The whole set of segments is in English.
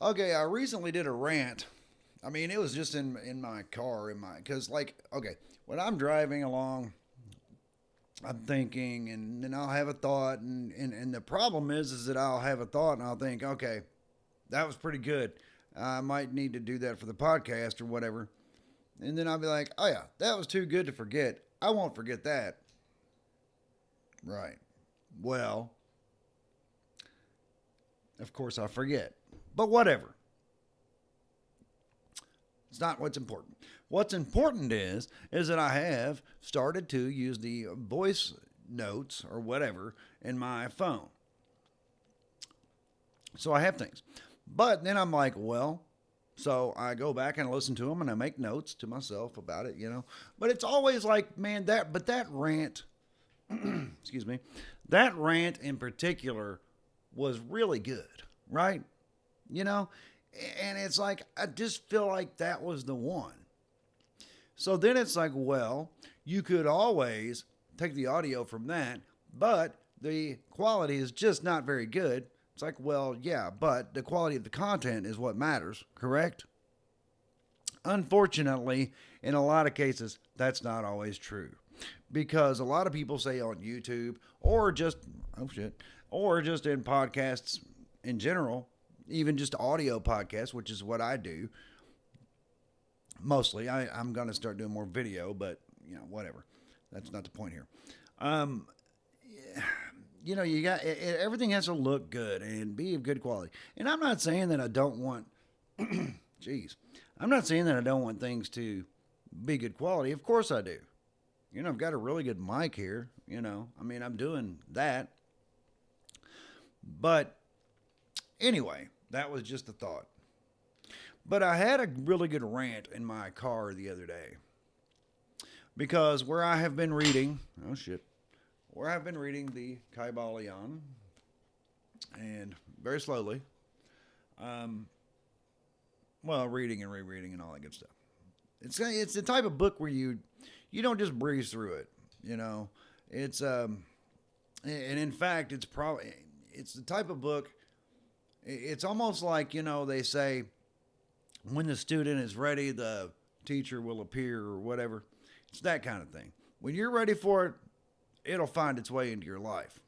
Okay, I recently did a rant. I mean, it was just in my car, because like, okay, when I'm driving along, I'm thinking, and then I'll have a thought, and the problem is that I'll have a thought, and I'll think, okay, that was pretty good. I might need to do that for the podcast or whatever, and then I'll be like, oh yeah, that was too good to forget. I won't forget that. Right. Well, of course I forget, but whatever. It's not what's important. What's important is that I have started to use the voice notes or whatever in my phone. So I have things. But then I'm like, well, so I go back and listen to them and I make notes to myself about it. But it's always like, man, that rant, excuse me, that rant in particular was really good, right? You know, and it's like I just feel like that was the one. So then it's like, well, you could always take the audio from that, but the quality is just not very good. It's like, well, yeah, but the quality of the content is what matters, correct? Unfortunately, in a lot of cases, that's not always true. Because a lot of people say on YouTube or just, oh shit, or just in podcasts in general, even just audio podcasts, which is what I do mostly. I'm going to start doing more video, but, whatever. That's not the point here. Um, you got everything has to look good and be of good quality. And I'm not saying that I don't want, jeez, I'm not saying that I don't want things to be good quality. Of course I do. I've got a really good mic here. I mean, I'm doing that. But anyway, that was just a thought. But I had a really good rant in my car the other day because where I have been reading, oh shit, where I've been reading the Kaibalion and very slowly, um, well, reading and rereading and all that good stuff. It's the type of book where you don't just breeze through it. You know, it's and in fact, it's the type of book. It's almost like they say when the student is ready, the teacher will appear or whatever. It's that kind of thing. When you're ready for it, it'll find its way into your life.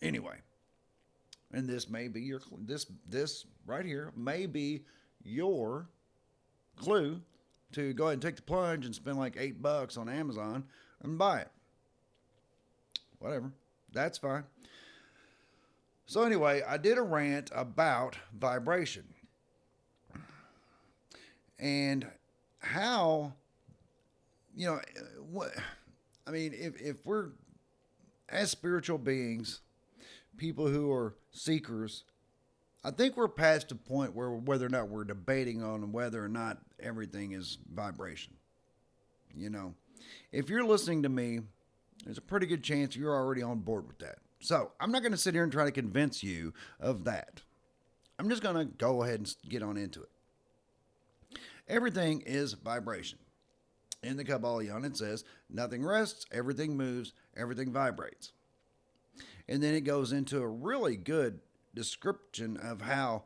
Anyway, and this may be this right here may be your clue to go ahead and take the plunge and spend like $8 on Amazon and buy it. Whatever. That's fine. So anyway, I did a rant about vibration and how what I mean if we're as spiritual beings, people who are seekers, I think we're past a point where whether or not we're debating on whether or not everything is vibration. You know, if you're listening to me, there's a pretty good chance you're already on board with that. So I'm not going to sit here and try to convince you of that. I'm just going to go ahead and get on into it. Everything is vibration. In the Kabbalion, it says, nothing rests, everything moves, everything vibrates. And then it goes into a really good description of how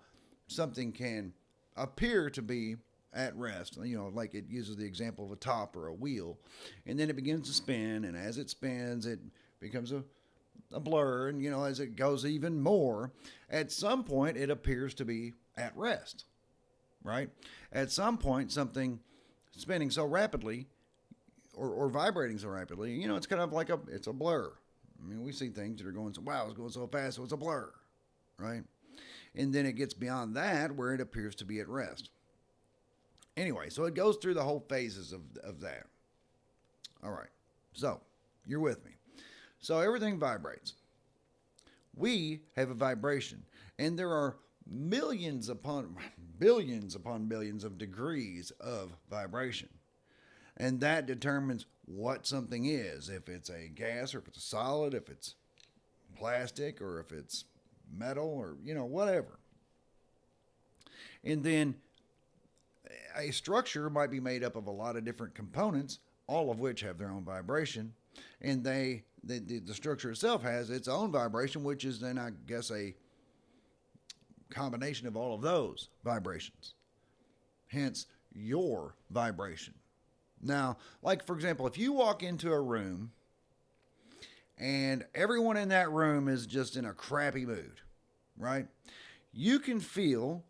something can appear to be at rest. Like it uses the example of a top or a wheel. And then it begins to spin, and as it spins, it becomes a blur. And, as it goes even more, at some point, it appears to be at rest, right? At some point, something spinning so rapidly or vibrating so rapidly, it's kind of like it's a blur. I mean, we see things that are going so, wow, it's going so fast, so it's a blur, right? And then it gets beyond that where it appears to be at rest. Anyway, so it goes through the whole phases of that. All right, so you're with me. So everything vibrates. We have a vibration, and there are billions upon billions of degrees of vibration. And that determines what something is. If it's a gas or if it's a solid, if it's plastic or if it's metal or, whatever. And then a structure might be made up of a lot of different components, all of which have their own vibration. And the structure itself has its own vibration, which is then, I guess, a combination of all of those vibrations. Hence, your vibration. Now, like for example, if you walk into a room and everyone in that room is just in a crappy mood, right? You can feel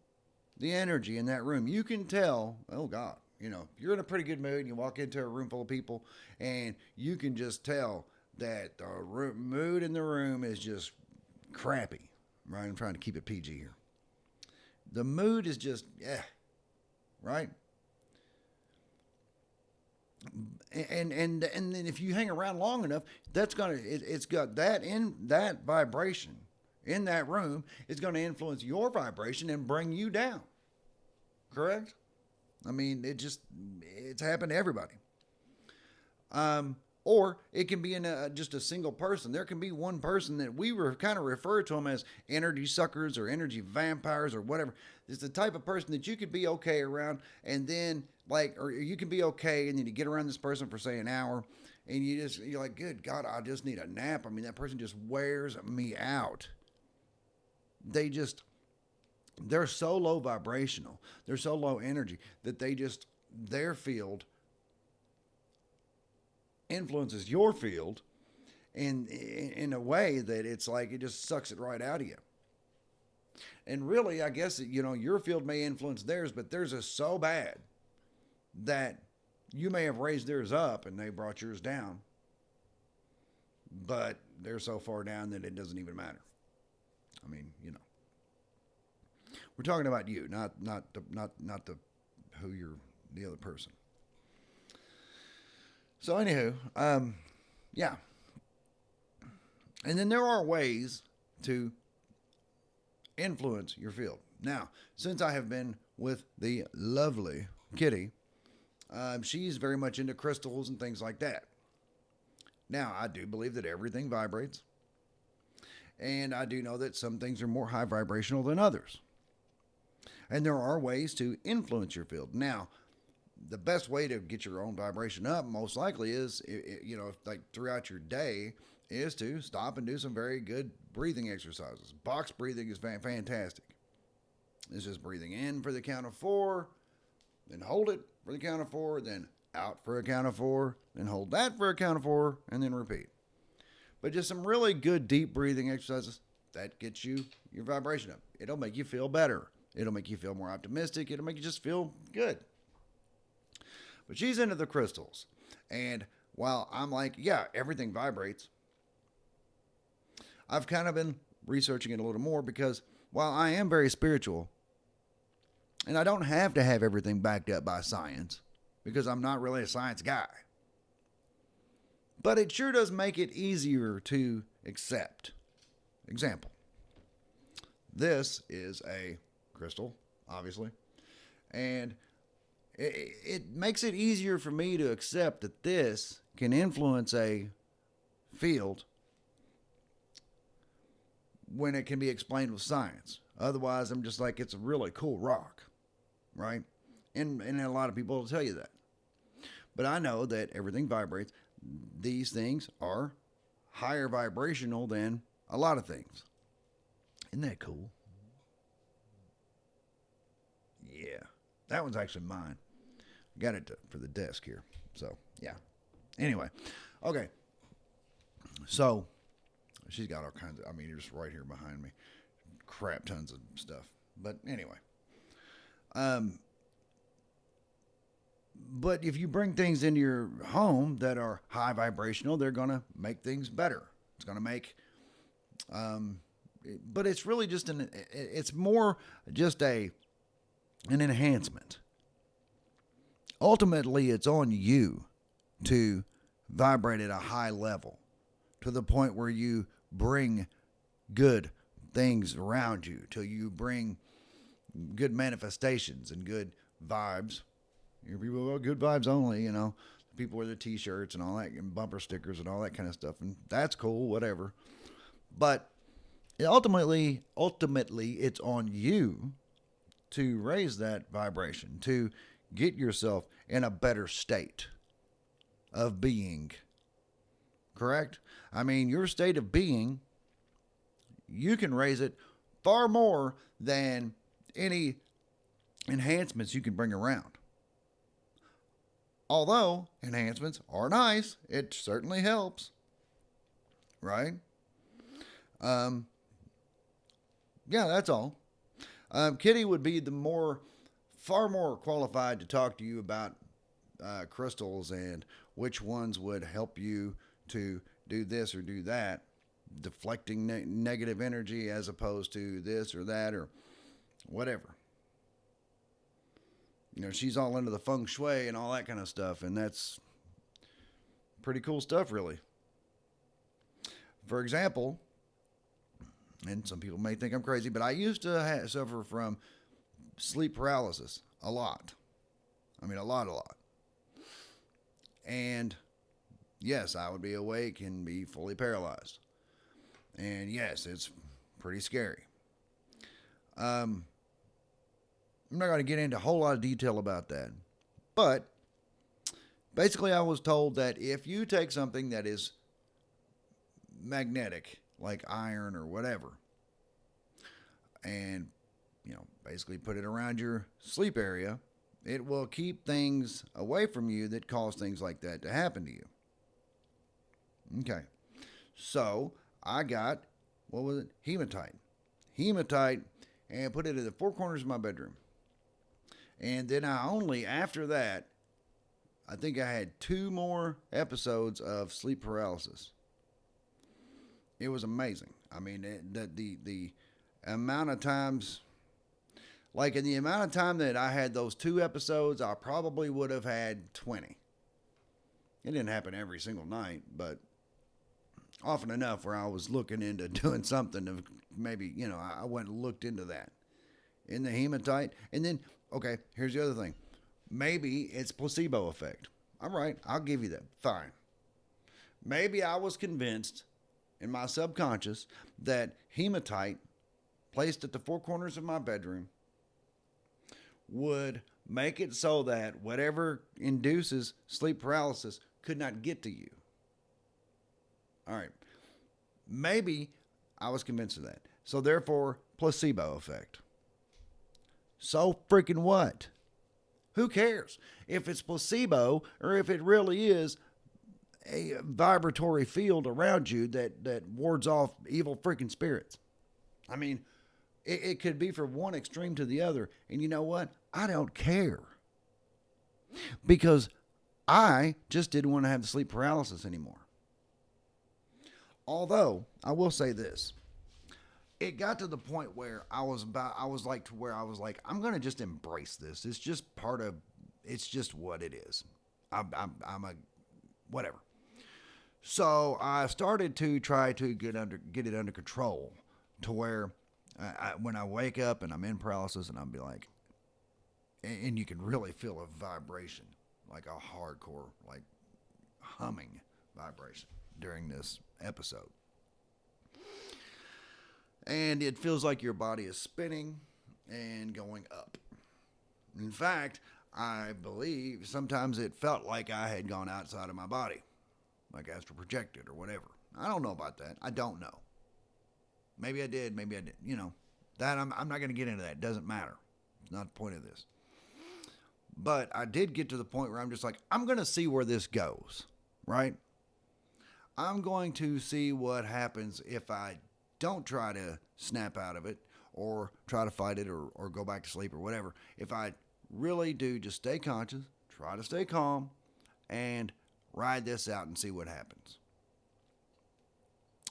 the energy in that room. You can tell, oh God, if you're in a pretty good mood and you walk into a room full of people and you can just tell that the mood in the room is just crappy, right? I'm trying to keep it PG here. The mood is just, right? And then if you hang around long enough, it's got that in that vibration in that room is going to influence your vibration and bring you down. Correct? I mean, it's happened to everybody. Or it can be in just a single person. There can be one person that we were kind of refer to them as energy suckers or energy vampires or whatever. It's the type of person that you could be okay around, and then or you can be okay, and then you get around this person for say an hour, and you're like, good God, I just need a nap. I mean, that person just wears me out. They're so low vibrational, they're so low energy that their field influences your field in a way that it's like it just sucks it right out of you. And really, I guess, your field may influence theirs, but theirs is so bad that you may have raised theirs up and they brought yours down, but they're so far down that it doesn't even matter. I mean, we're talking about you, not who you're, the other person. So anywho, yeah. And then there are ways to influence your field. Now, since I have been with the lovely Kitty, she's very much into crystals and things like that. Now, I do believe that everything vibrates. And I do know that some things are more high vibrational than others. And there are ways to influence your field. Now, the best way to get your own vibration up most likely is, like throughout your day, is to stop and do some very good breathing exercises. Box breathing is fantastic. It's just breathing in for the count of 4, then hold it for the count of 4, then out for a count of 4, then hold that for a count of 4, and then repeat. But just some really good deep breathing exercises, that gets your vibration up. It'll make you feel better. It'll make you feel more optimistic. It'll make you just feel good. But she's into the crystals. And while I'm like, yeah, everything vibrates, I've kind of been researching it a little more because while I am very spiritual, and I don't have to have everything backed up by science because I'm not really a science guy, but it sure does make it easier to accept. Example. This is a crystal, obviously, and it makes it easier for me to accept that this can influence a field when it can be explained with science. Otherwise, I'm just like, it's a really cool rock, right? And a lot of people will tell you that. But I know that everything vibrates. These things are higher vibrational than a lot of things. Isn't that cool? Yeah. That one's actually mine. Got it for the desk here. So, yeah. Anyway. Okay. So, she's got all kinds of, you're just right here behind me. Crap tons of stuff. But anyway. But if you bring things into your home that are high vibrational, they're going to make things better. It's going to make, but it's really just it's more just an enhancement. Ultimately, it's on you to vibrate at a high level to the point where you bring good things around you, till you bring good manifestations and good vibes. People, well, good vibes only, People wear their t-shirts and all that, and bumper stickers and all that kind of stuff, and that's cool, whatever. But ultimately, it's on you to raise that vibration, to get yourself in a better state of being. Correct? Your state of being, you can raise it far more than any enhancements you can bring around. Although enhancements are nice, it certainly helps, right? Um, yeah, that's all. Kitty would be far more qualified to talk to you about crystals and which ones would help you to do this or do that, deflecting negative energy as opposed to this or that or whatever. She's all into the feng shui and all that kind of stuff, and that's pretty cool stuff, really. For example, and some people may think I'm crazy, but I used to suffer from sleep paralysis a lot. I mean, a lot. And yes, I would be awake and be fully paralyzed. And yes, it's pretty scary. I'm not going to get into a whole lot of detail about that. But basically, I was told that if you take something that is magnetic, like iron or whatever, and basically put it around your sleep area, it will keep things away from you that cause things like that to happen to you. Okay. So I got, what was it? Hematite, and put it in the four corners of my bedroom. And then after that, I think I had 2 more episodes of sleep paralysis. It was amazing. I mean, the amount of times, like in the amount of time that I had those 2 episodes, I probably would have had 20. It didn't happen every single night, but often enough where I was looking into doing something to maybe, I went and looked into that. In the hematite. And then, okay, here's the other thing. Maybe it's placebo effect. All right, I'll give you that. Fine. Maybe I was convinced in my subconscious that hematite placed at the 4 corners of my bedroom would make it so that whatever induces sleep paralysis could not get to you. All right. Maybe I was convinced of that. So therefore, placebo effect. So freaking what? Who cares if it's placebo or if it really is a vibratory field around you that wards off evil freaking spirits? I mean, it could be from one extreme to the other. And you know what? I don't care. Because I just didn't want to have the sleep paralysis anymore. Although, I will say this. It got to the point where I was like, I'm going to just embrace this. It's just it's just what it is. I'm a, whatever. So I started to try to get it under control to where when I wake up and I'm in paralysis and I'll be like, and you can really feel a vibration, like a hardcore, like humming vibration during this episode. And it feels like your body is spinning and going up. In fact, I believe sometimes it felt like I had gone outside of my body, like astral projected or whatever. I don't know about that. I don't know. Maybe I did, maybe I didn't. That I'm not going to get into that. It doesn't matter. It's not the point of this. But I did get to the point where I'm just like, I'm going to see where this goes, right? I'm going to see what happens if I don't try to snap out of it or try to fight it or go back to sleep or whatever. If I really do just stay conscious, try to stay calm, and ride this out and see what happens.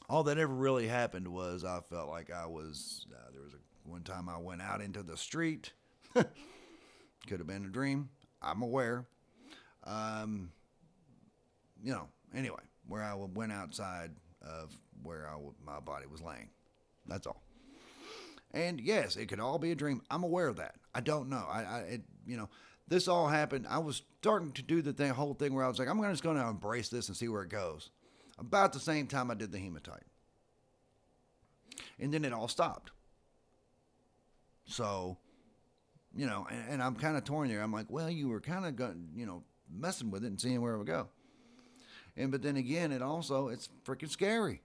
All that ever really happened was I felt like I was, there was one time I went out into the street. Could have been a dream. I'm aware. Anyway, where I went outside of where my body was laying. That's all. And yes, it could all be a dream. I'm aware of that. I don't know. This all happened. I was starting to do the whole thing where I was like, I'm just going to embrace this and see where it goes. About the same time I did the hematite. And then it all stopped. So, and I'm kind of torn there. I'm like, well, you were kind of, messing with it and seeing where it would go. But then again, it's freaking scary.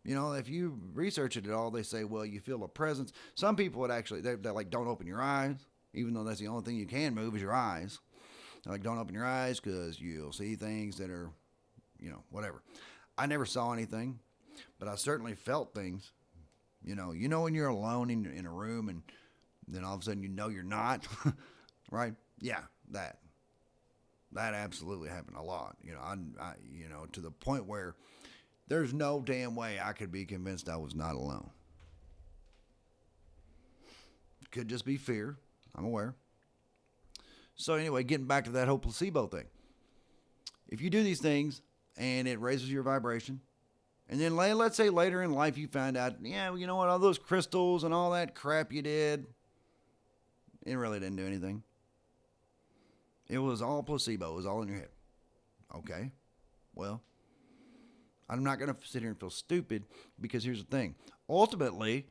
You know, if you research it at all, they say, well, you feel a presence. Some people would actually, they're like, don't open your eyes, even though that's the only thing you can move is your eyes. They're like, don't open your eyes because you'll see things that are, whatever. I never saw anything, but I certainly felt things. When you're alone in a room and then all of a sudden you're not, right? Yeah, that absolutely happened a lot. To the point where there's no damn way I could be convinced I was not alone. Could just be fear. I'm aware. So anyway, getting back to that whole placebo thing. If you do these things and it raises your vibration, and then let's say later in life you find out, yeah, you know what, all those crystals and all that crap you did, it really didn't do anything. It was all placebo. It was all in your head. Okay. Well, I'm not going to sit here and feel stupid because here's the thing. Ultimately,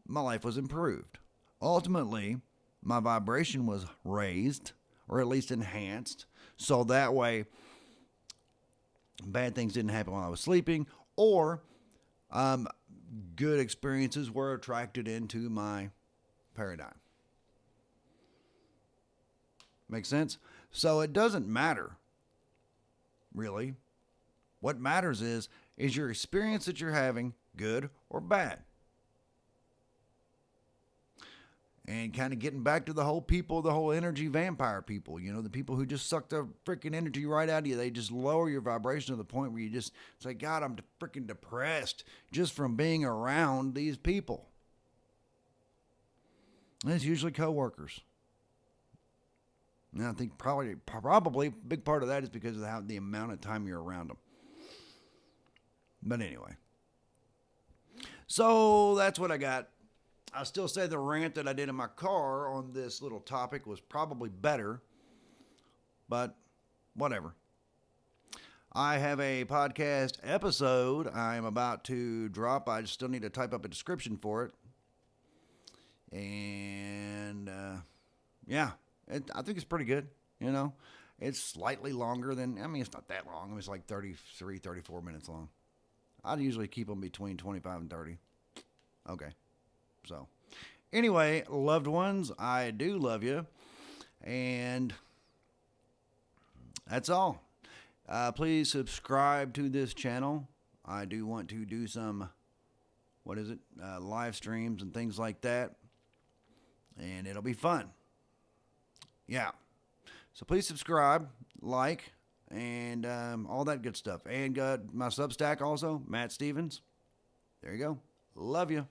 my life was improved. Ultimately, my vibration was raised or at least enhanced. So that way, bad things didn't happen while I was sleeping, or good experiences were attracted into my paradigm. Make sense? So it doesn't matter, really. What matters is your experience that you're having good or bad? And kind of getting back to the whole energy vampire people, the people who just suck the freaking energy right out of you. They just lower your vibration to the point where you just say, God, I'm freaking depressed just from being around these people. And it's usually coworkers. And I think probably a big part of that is because of the amount of time you're around them. But anyway. So that's what I got. I still say the rant that I did in my car on this little topic was probably better. But whatever. I have a podcast episode I am about to drop. I still need to type up a description for it. And I think it's pretty good. It's slightly longer than, it's not that long. It's like 33, 34 minutes long. I'd usually keep them between 25 and 30. Okay. So, anyway, loved ones, I do love you. And that's all. Please subscribe to this channel. I do want to do some, live streams and things like that. And it'll be fun. Yeah. So please subscribe, like, and all that good stuff. And my Substack also, Matt Stevens. There you go. Love you.